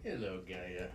Hello, Gaia.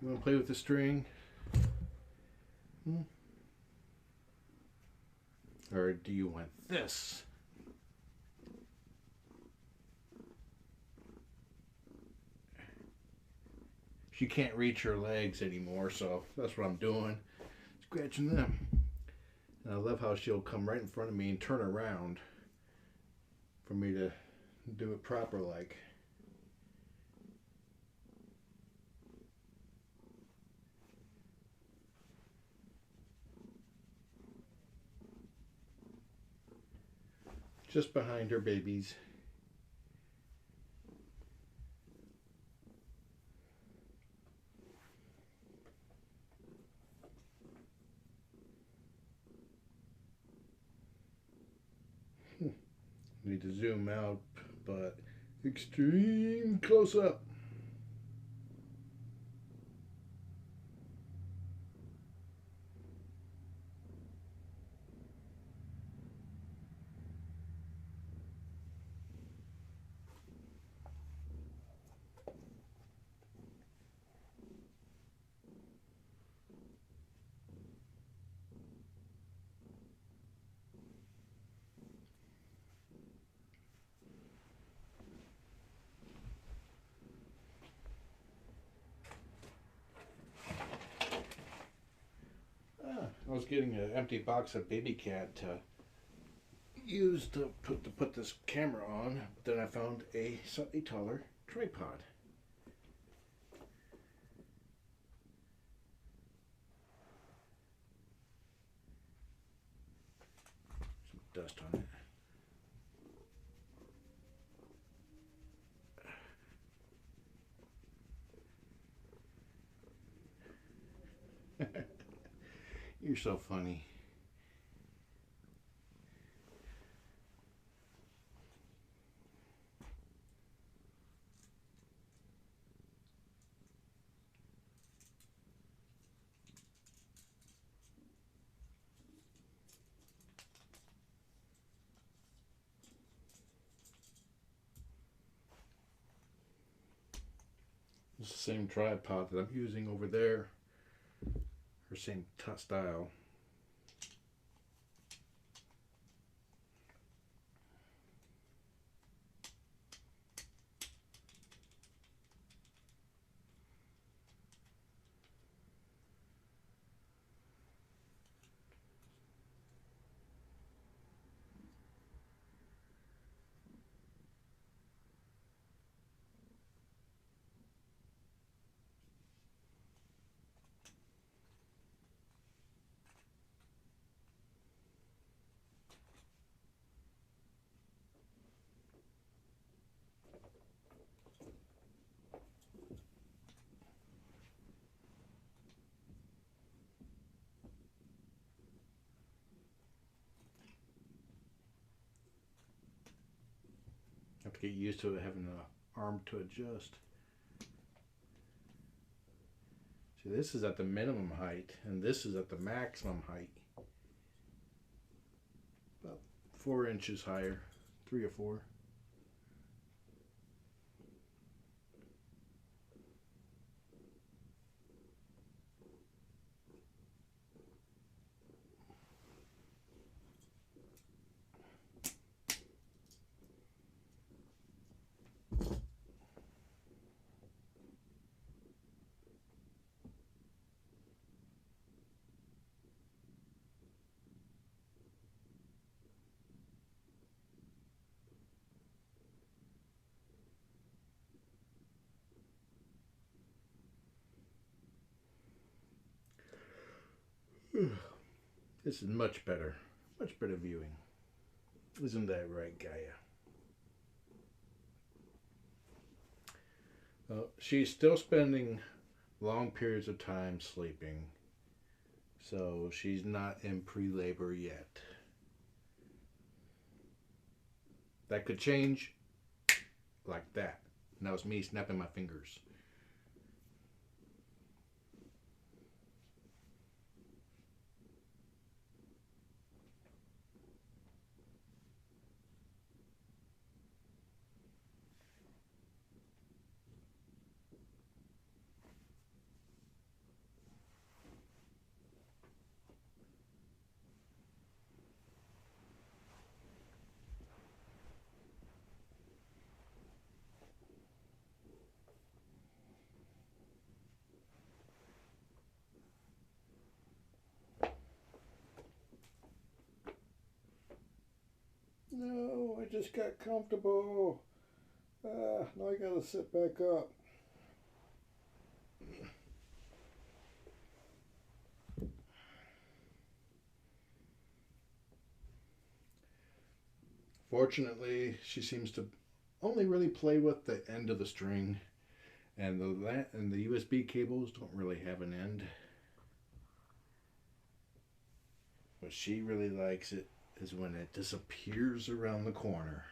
You want to play with the string? Or do you want this? She can't reach her legs anymore, so that's what I'm doing. Scratching them. And I love how she'll come right in front of me and turn around for me to do it proper like. Just behind her babies. Need to zoom out, but extreme close up. I was getting an empty box of baby cat to use to put this camera on, but then I found a slightly taller tripod. Some dust on it. You're so funny. It's the same tripod that I'm using over there. Or same style. Have to get used to it having an arm to adjust. See, this is at the minimum height, and this is at the maximum height. About 4 inches higher, 3 or 4. This is much better viewing. Isn't that right, Gaia? Well, she's still spending long periods of time sleeping, so she's not in pre-labor yet. That could change like that. And that was me snapping my fingers. No, I just got comfortable. Now I gotta sit back up. Fortunately, she seems to only really play with the end of the string, and the USB cables don't really have an end. What she really likes it is when it disappears around the corner.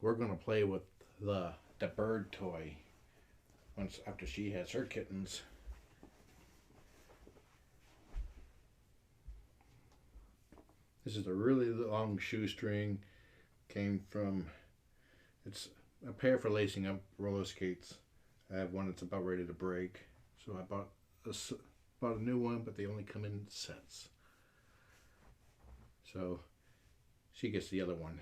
We're gonna play with the bird toy once after she has her kittens. This is a really long shoestring. Came from, it's a pair for lacing up roller skates. I have one that's about ready to break, so I bought a new one, but they only come in sets. So she gets the other one.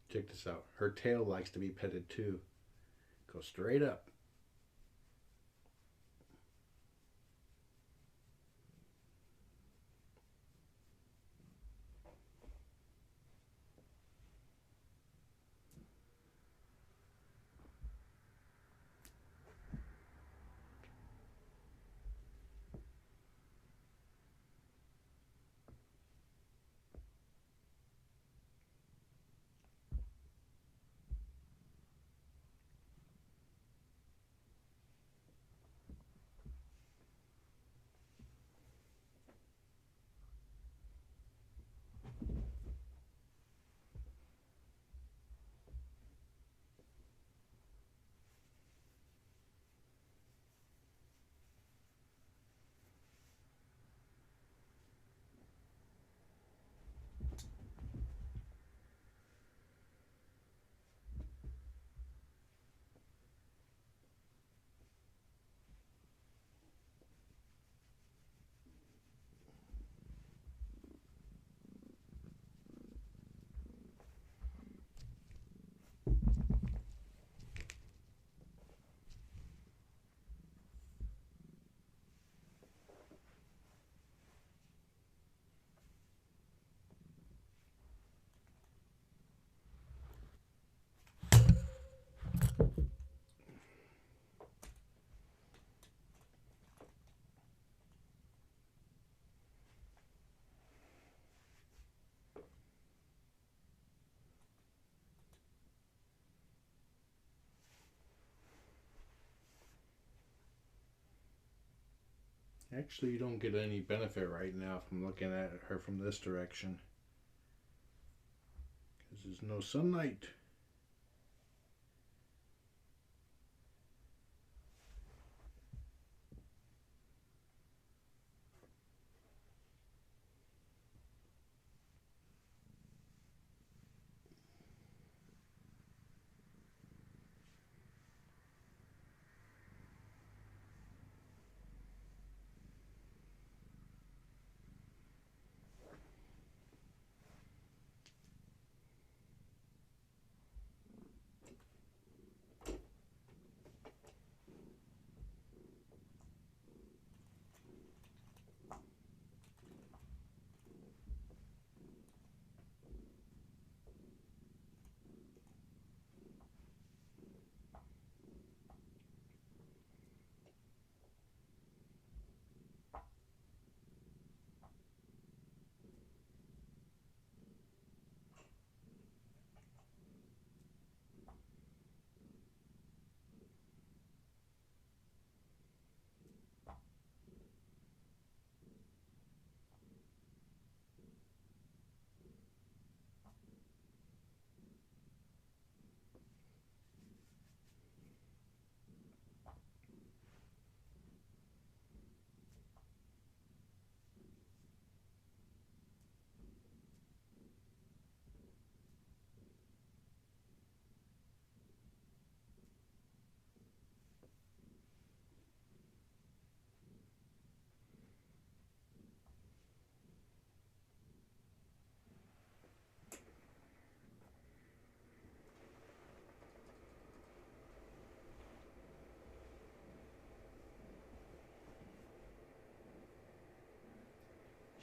Check this out. Her tail likes to be petted too. Go straight up. Actually, you don't get any benefit right now from looking at her from this direction. Because there's no sunlight.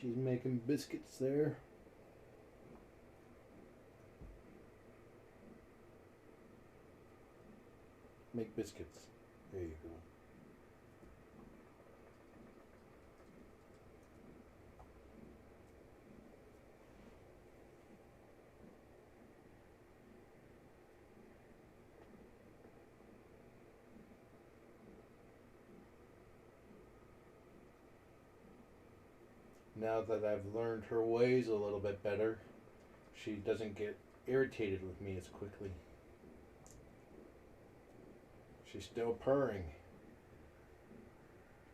She's making biscuits there. Make biscuits. There you go. Now that I've learned her ways a little bit better, she doesn't get irritated with me as quickly. She's still purring.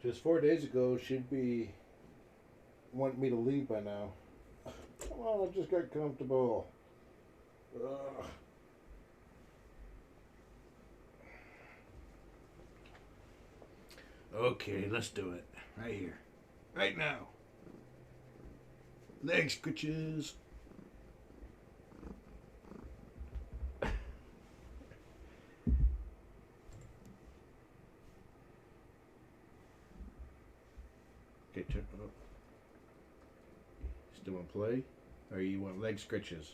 Just 4 days ago, she'd be wanting me to leave by now. Come on, I just got comfortable. Ugh. Okay, let's do it. Right here. Right now. Leg scritches. doing? Play? Or you want leg scratches?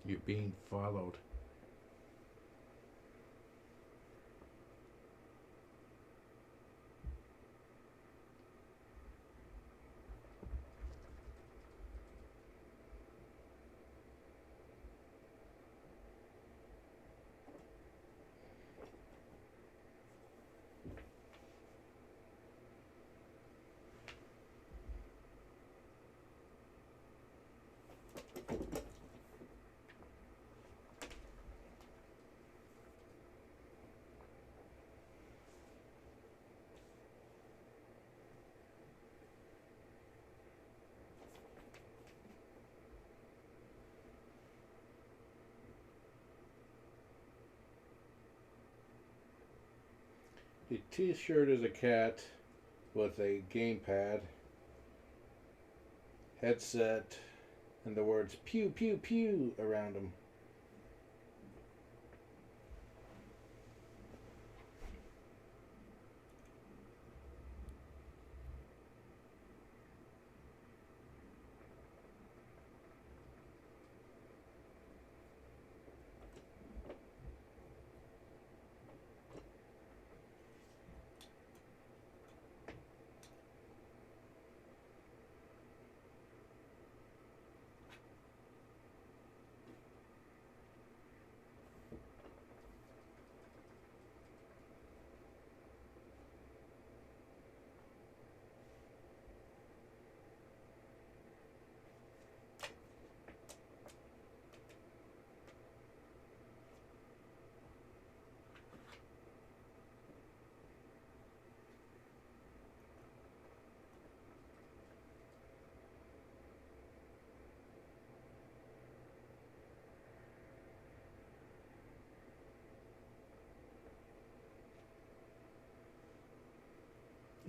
You're being followed. The t-shirt is a cat with a gamepad, headset, and the words pew pew pew around him.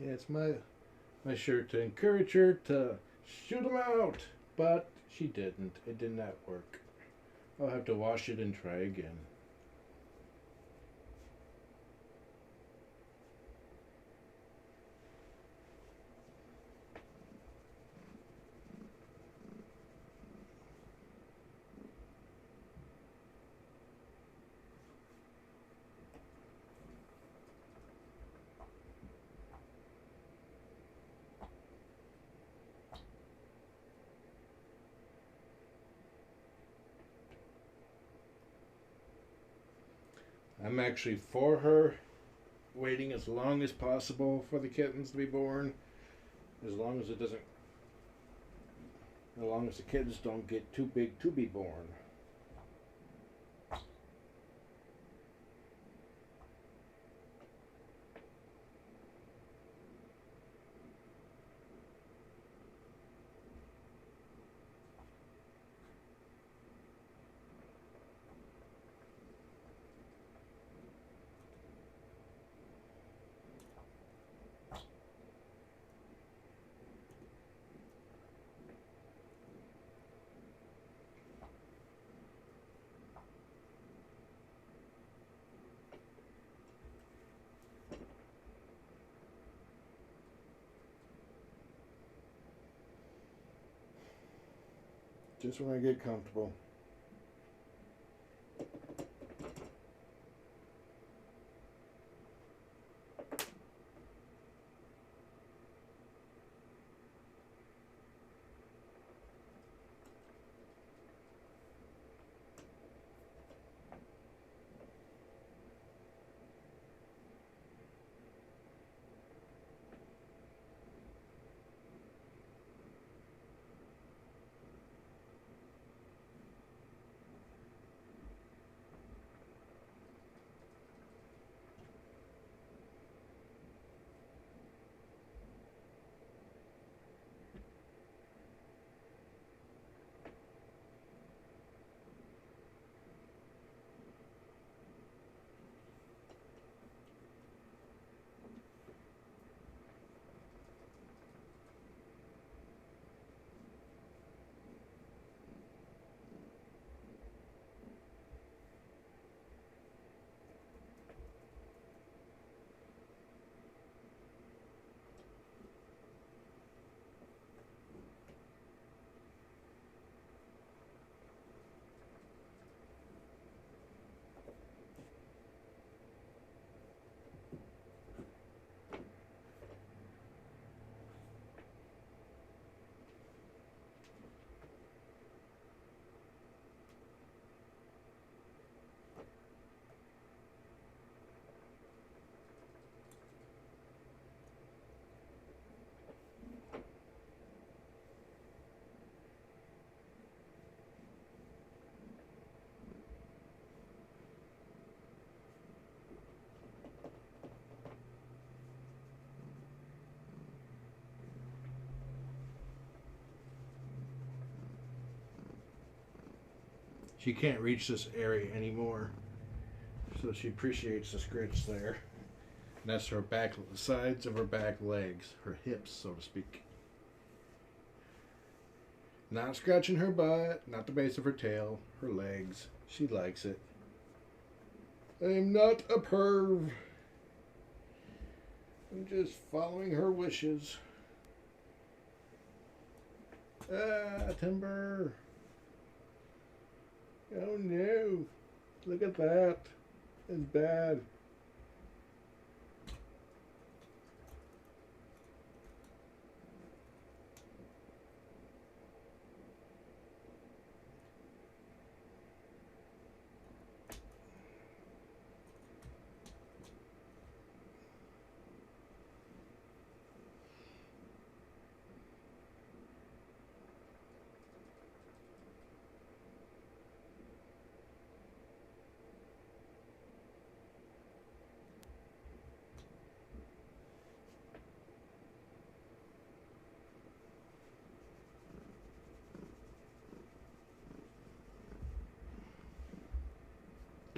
Yeah, it's my shirt to encourage her to shoot him out, but she didn't. It did not work. I'll have to wash it and try again. I'm actually for her waiting as long as possible for the kittens to be born, as long as the kittens don't get too big to be born. Just when I get comfortable. She can't reach this area anymore, so she appreciates the scratch there. And that's her back, the sides of her back legs, her hips, so to speak. Not scratching her butt, not the base of her tail, her legs. She likes it. I'm not a perv. I'm just following her wishes. Ah, timber. Oh no. Look at that. It's bad.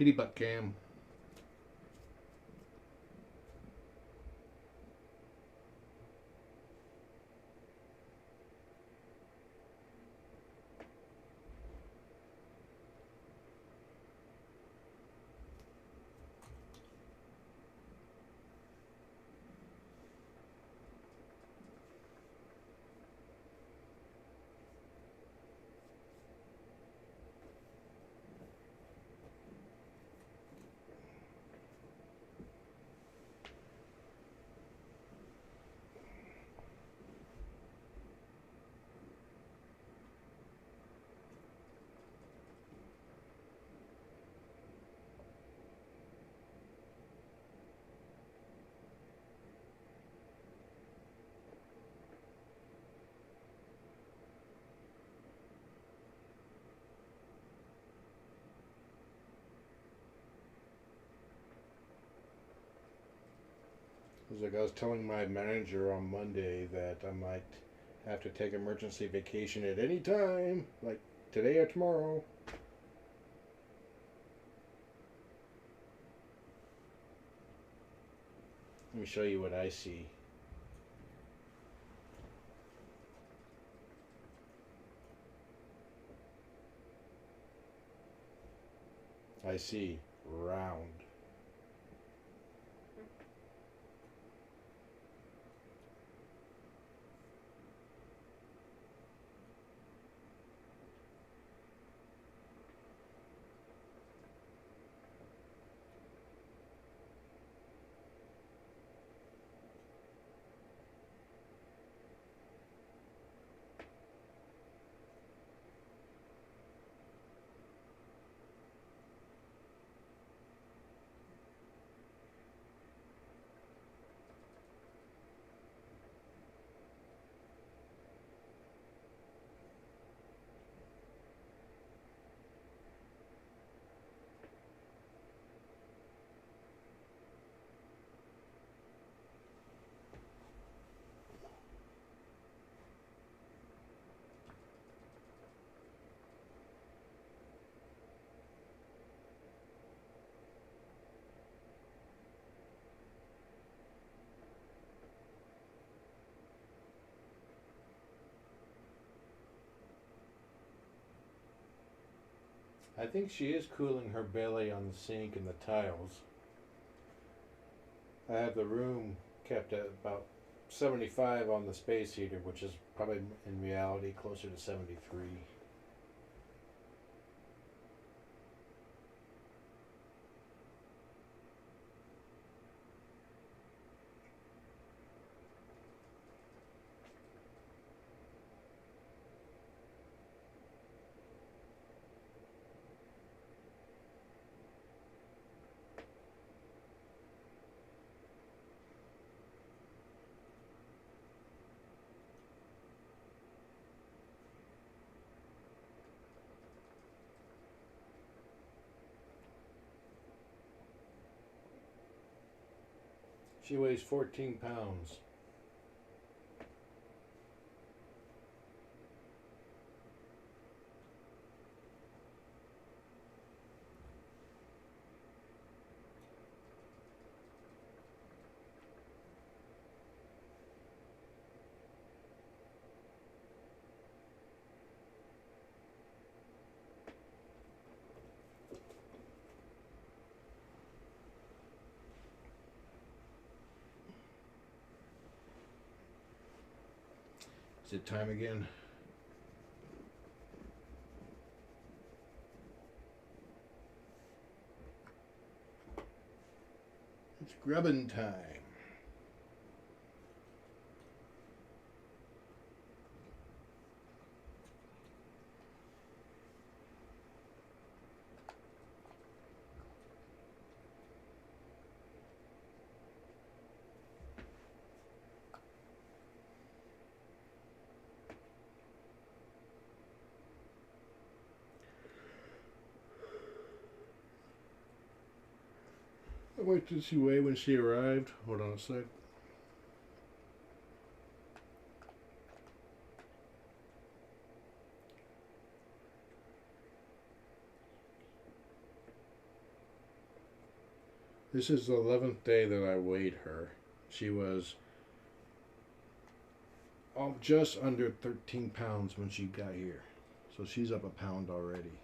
Kitty butt cam. It was like I was telling my manager on Monday that I might have to take emergency vacation at any time, like today or tomorrow. Let me show you what I see. I see round. I think she is cooling her belly on the sink and the tiles. I have the room kept at about 75 on the space heater, which is probably in reality closer to 73. She weighs 14 pounds. Is it time again? It's grubbing time. What did she weigh when she arrived? Hold on a sec. This is the 11th day that I weighed her. She was just under 13 pounds when she got here. So she's up a pound already.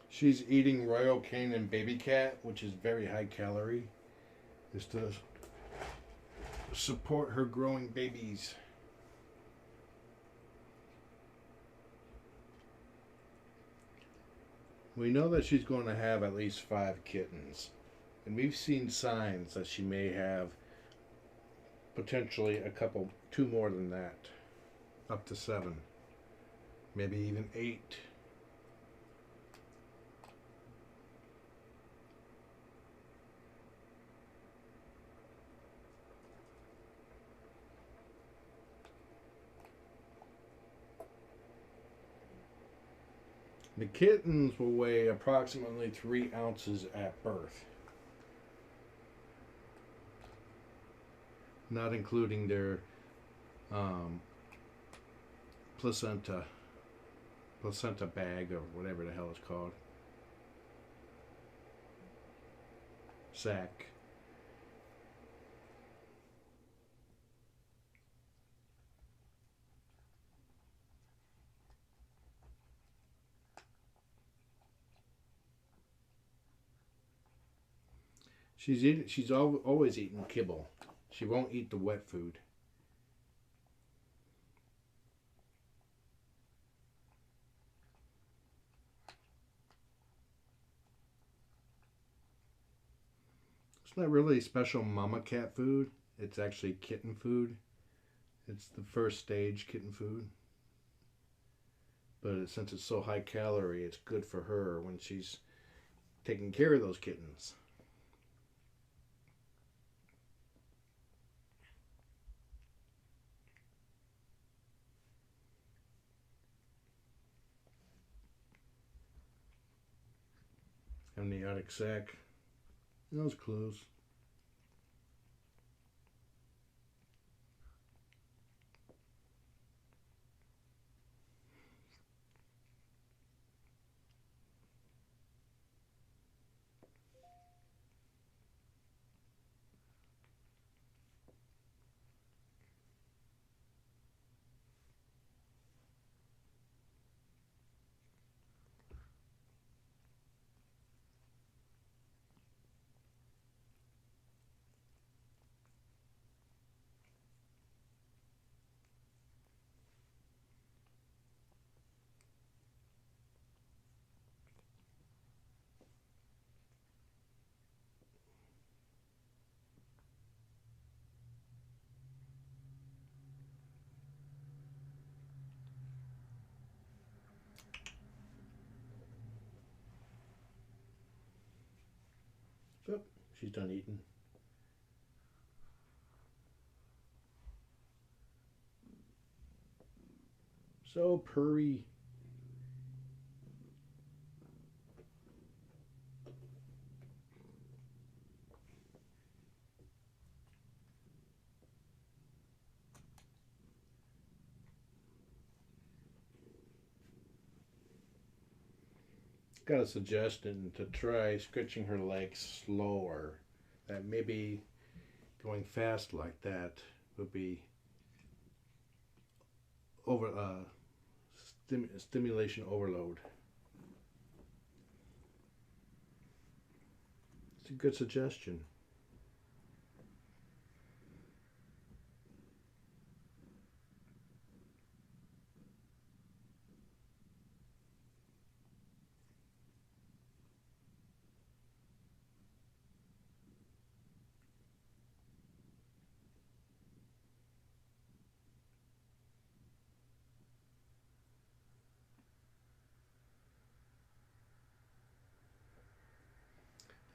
She's eating Royal Canin Baby Cat, which is very high calorie. Just to support her growing babies. We know that she's going to have at least 5 kittens. And we've seen signs that she may have potentially 2 more than that. Up to 7. Maybe even 8. The kittens will weigh approximately 3 ounces at birth, not including their placenta bag or whatever the hell it's called, sack. She's always eating kibble. She won't eat the wet food. It's not really special mama cat food. It's actually kitten food. It's the first stage kitten food. But since it's so high calorie, it's good for her when she's taking care of those kittens. Amniotic sac. That was close. So, she's done eating. So purry. Got a suggestion to try stretching her legs slower. That maybe going fast like that would be over stimulation overload. It's a good suggestion.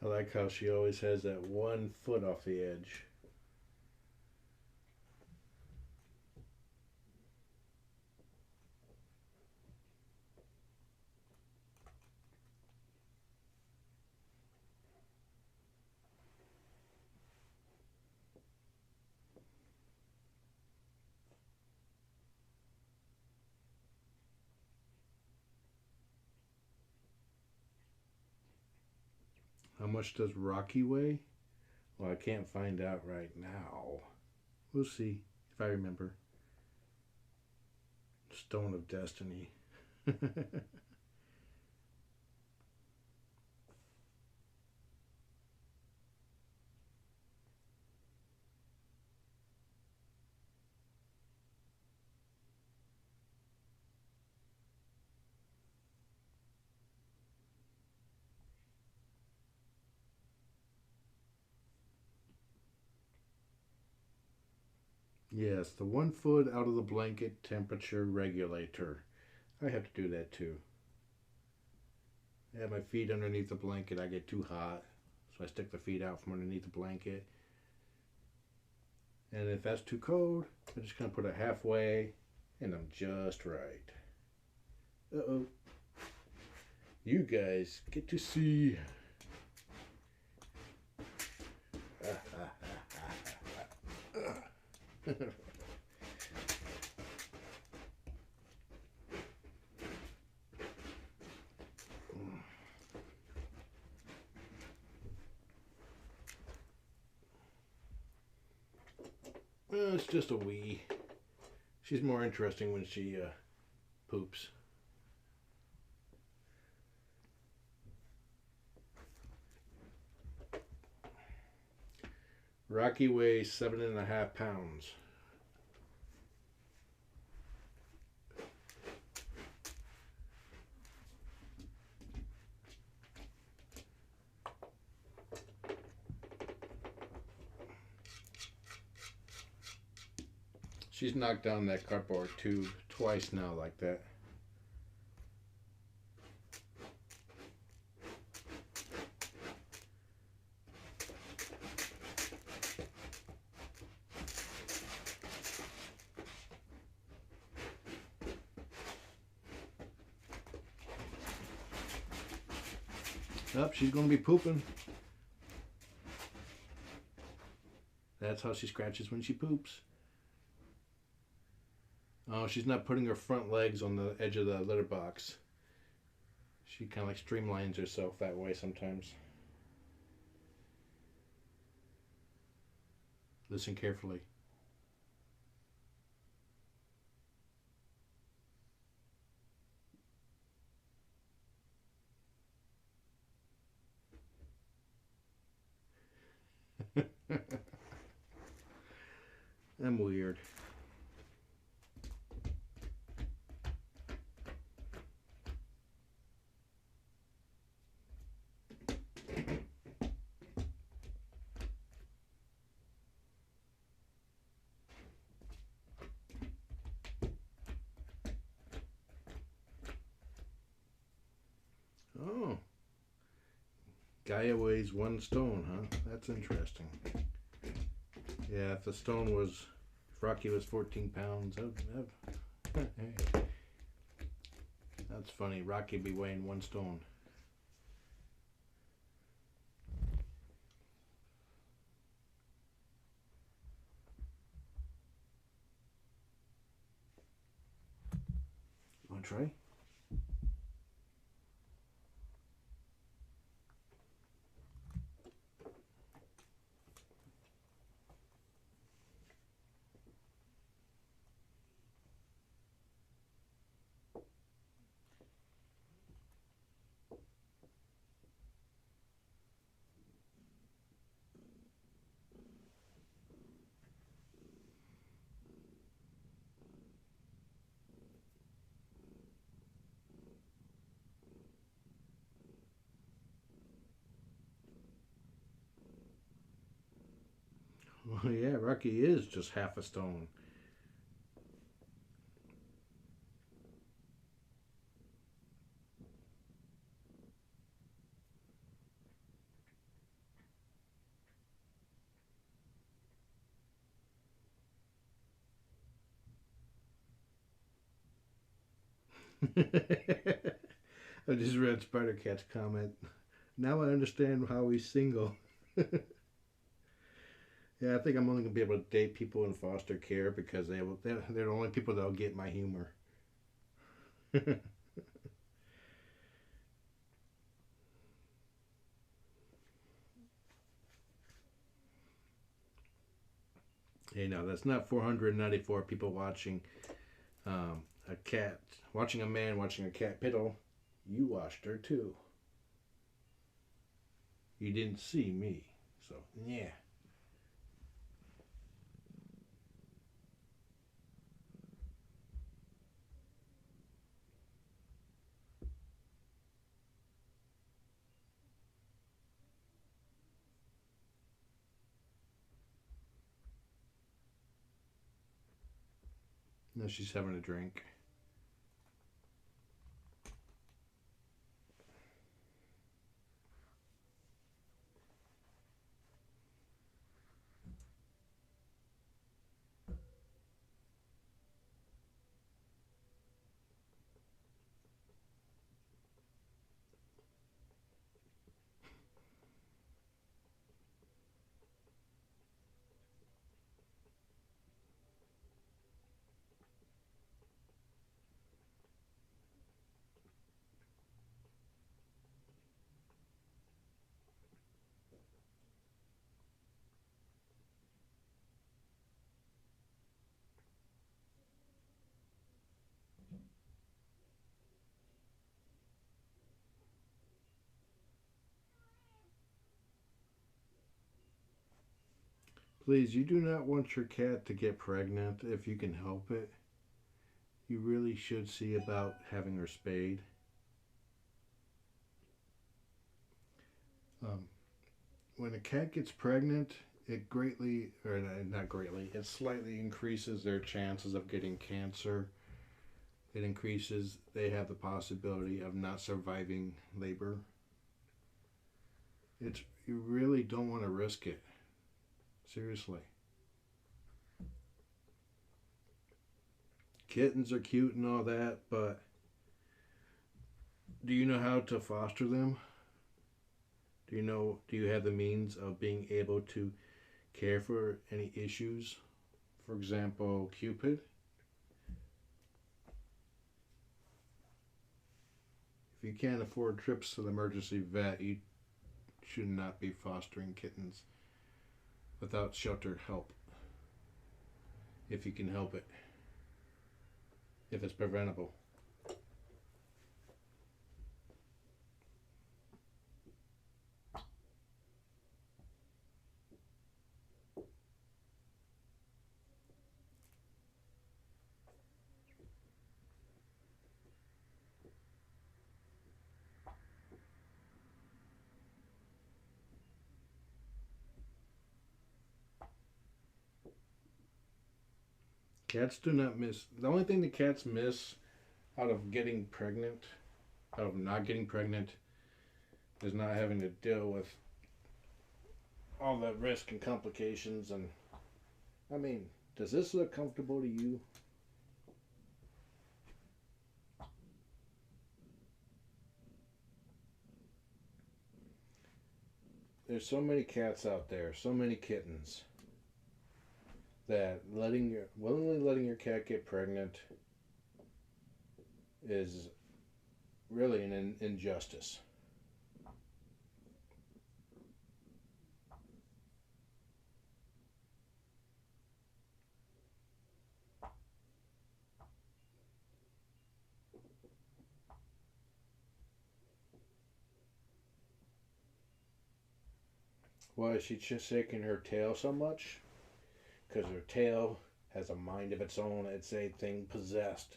I like how she always has that one foot off the edge. How much does Rocky weigh? Well, I can't find out right now. We'll see if I remember. Stone of Destiny. Yes, the 1 foot out of the blanket temperature regulator. I have to do that too. I have my feet underneath the blanket. I get too hot, so I stick the feet out from underneath the blanket. And if that's too cold, I just kind of put it halfway, and I'm just right. Uh-oh. You guys get to see. Well, it's just a wee. She's more interesting when she poops. Rocky weighs 7.5 pounds. She's knocked down that cardboard tube twice now like that. Up, she's going to be pooping. That's how she scratches when she poops. Oh, she's not putting her front legs on the edge of the litter box. She kind of like streamlines herself that way sometimes. Listen carefully. I'm weird. Oh, Gaia weighs 1 stone, huh? That's interesting. Yeah, if the stone was, if Rocky was 14 pounds, hey. That's funny. Rocky would be weighing 1 stone. You want to try? Well, yeah, Rocky is just half a stone. I just read Spider Cat's comment. Now I understand how he's single. Yeah, I think I'm only gonna be able to date people in foster care because they're the only people that'll get my humor. Hey, now that's not 494 people watching a cat, watching a man watching a cat piddle. You watched her too. You didn't see me, so yeah. Now she's having a drink. Please, you do not want your cat to get pregnant if you can help it. You really should see about having her spayed. Um, when a cat gets pregnant, it greatly, or not greatly, it slightly increases their chances of getting cancer. It increases, they have the possibility of not surviving labor. It's, you really don't want to risk it. Seriously. Kittens are cute and all that, but do you know how to foster them? Do you have the means of being able to care for any issues? For example, Cupid. If you can't afford trips to the emergency vet, you should not be fostering kittens without shelter help. If you can help it. If it's preventable. Cats do not miss. The only thing the cats miss out of getting pregnant, out of not getting pregnant, is not having to deal with all the risk and complications. And I mean, does this look comfortable to you? There's so many cats out there, so many kittens, that willingly letting your cat get pregnant is really an injustice. Why is she just shaking her tail so much? Because her tail has a mind of its own. It's a thing possessed.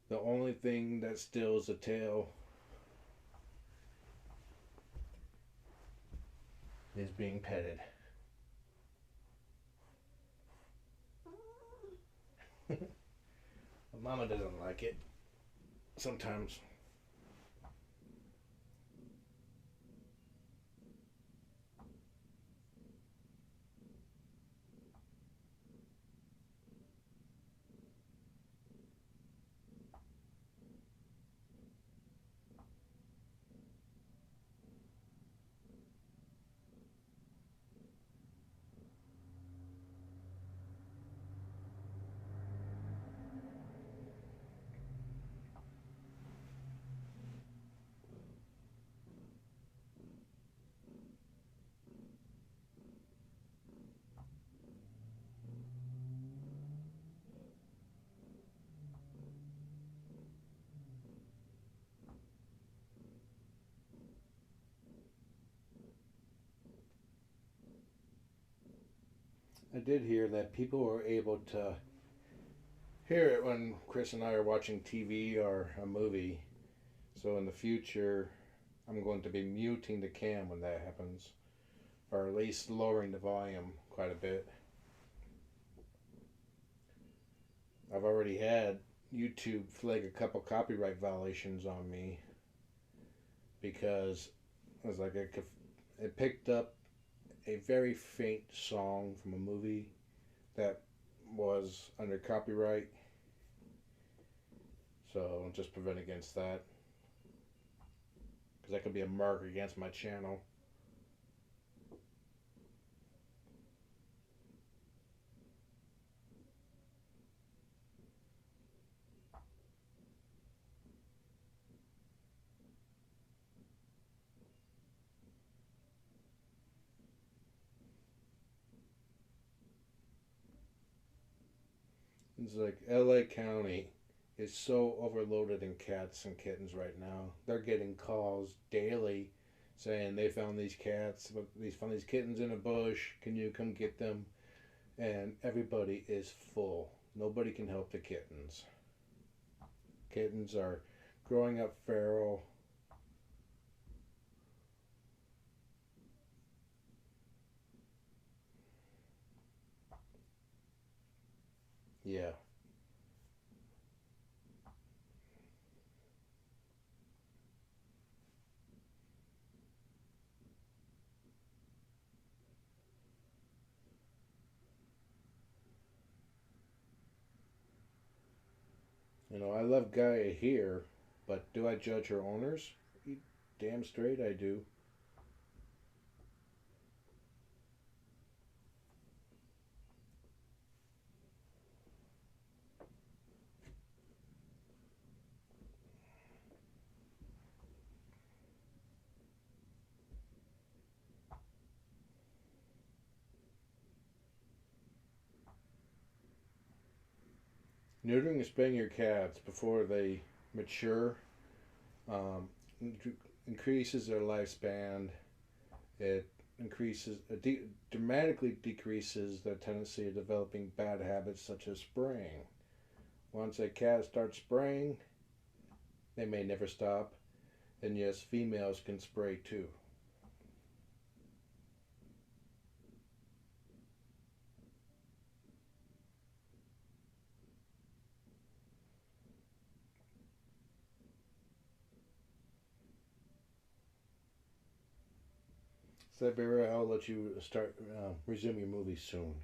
The only thing that stills the tail is being petted. Mama doesn't like it sometimes. I did hear that people were able to hear it when Chris and I are watching TV or a movie. So in the future, I'm going to be muting the cam when that happens, or at least lowering the volume quite a bit. I've already had YouTube flag a couple copyright violations on me because it was like it picked up a very faint song from a movie that was under copyright. So just prevent against that, because that could be a mark against my channel. It's like LA County is so overloaded in cats and kittens right now. They're getting calls daily saying they found these kittens in a bush. Can you come get them? And everybody is full. Nobody can help the kittens. Kittens are growing up feral. Yeah. I love Gaia here, but do I judge her owners? You damn straight I do. Neutering and spaying your cats before they mature um, increases their lifespan. It dramatically decreases their tendency of developing bad habits such as spraying. Once a cat starts spraying, they may never stop. And yes, females can spray too. Siberia, I'll let you start resume your movie soon.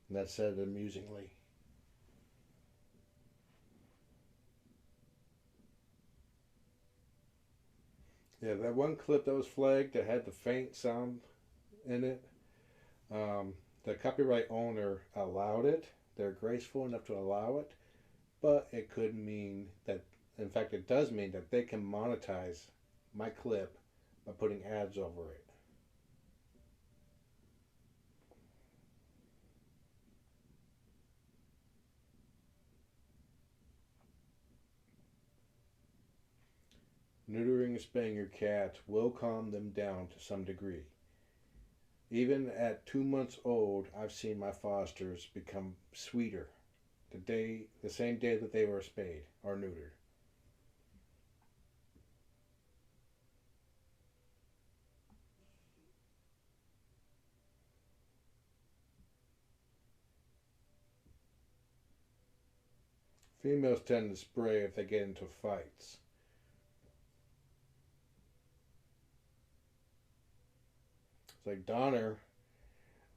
And that said amusingly. Yeah, that one clip that was flagged that had the faint sound in it, the copyright owner allowed it. They're graceful enough to allow it, but it could mean that, in fact, it does mean that they can monetize my clip by putting ads over it. Neutering and spaying your cat will calm them down to some degree. Even at 2 months old, I've seen my fosters become sweeter the same day that they were spayed or neutered. Females tend to spray if they get into fights. It's like Donner,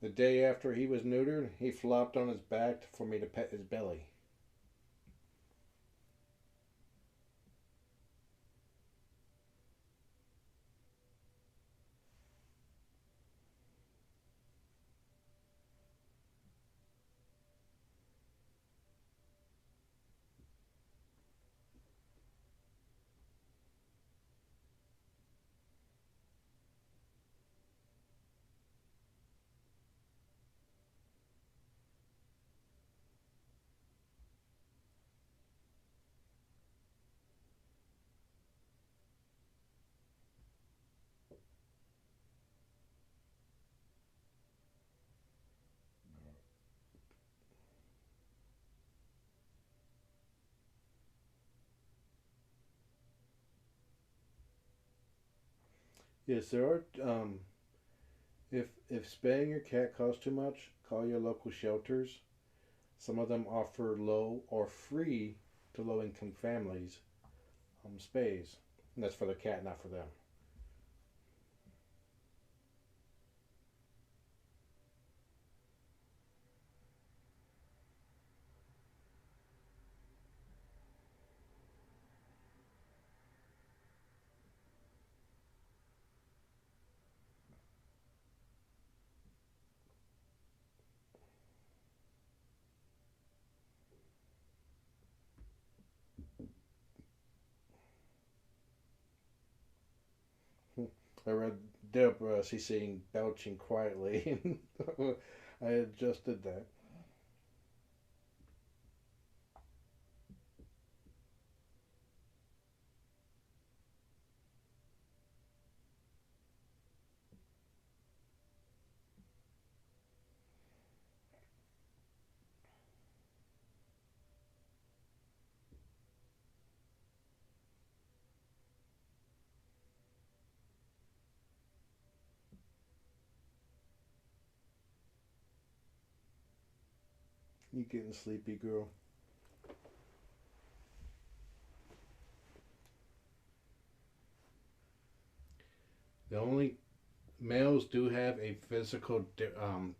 the day after he was neutered, he flopped on his back for me to pet his belly. Yes, there are. If spaying your cat costs too much, call your local shelters. Some of them offer low or free to low income families spays. And that's for the cat, not for them. I read Deborah, she's saying belching quietly. I adjusted that. You getting sleepy, girl? The only males do have a physical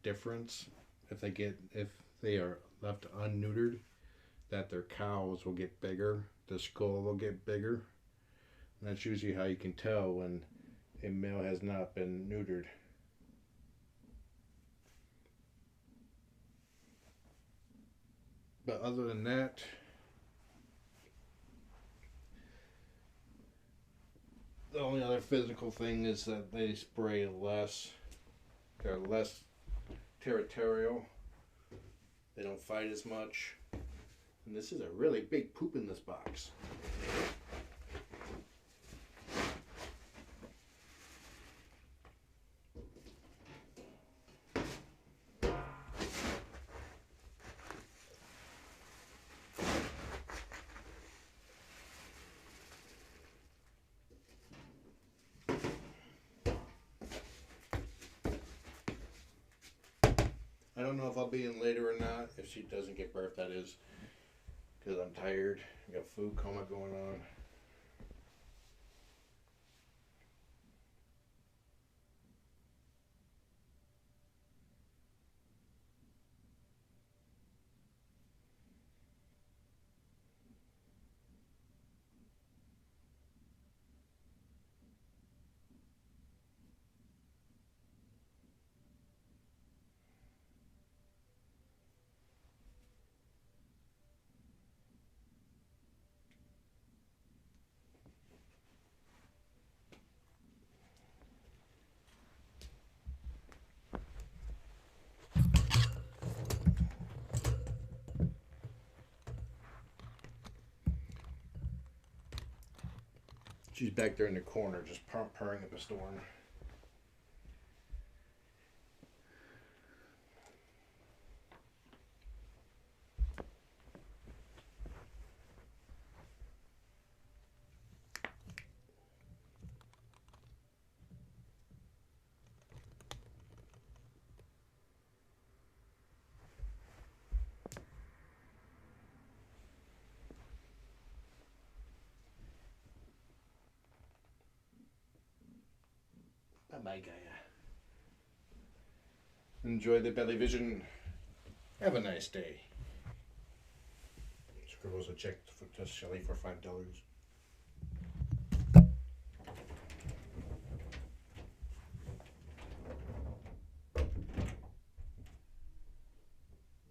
difference if they are left unneutered. That their cows will get bigger, the skull will get bigger. And that's usually how you can tell when a male has not been neutered. But other than that, the only other physical thing is that they spray less. They're less territorial. They don't fight as much. And this is a really big poop in this box. I don't know if I'll be in later or not. If she doesn't get birth, that is. Because I'm tired. I got food coma going on. She's back there in the corner just purring up a storm. Bye-bye, Gaia. Enjoy the belly vision. Have a nice day. Scribbles a check to Shelly for $5.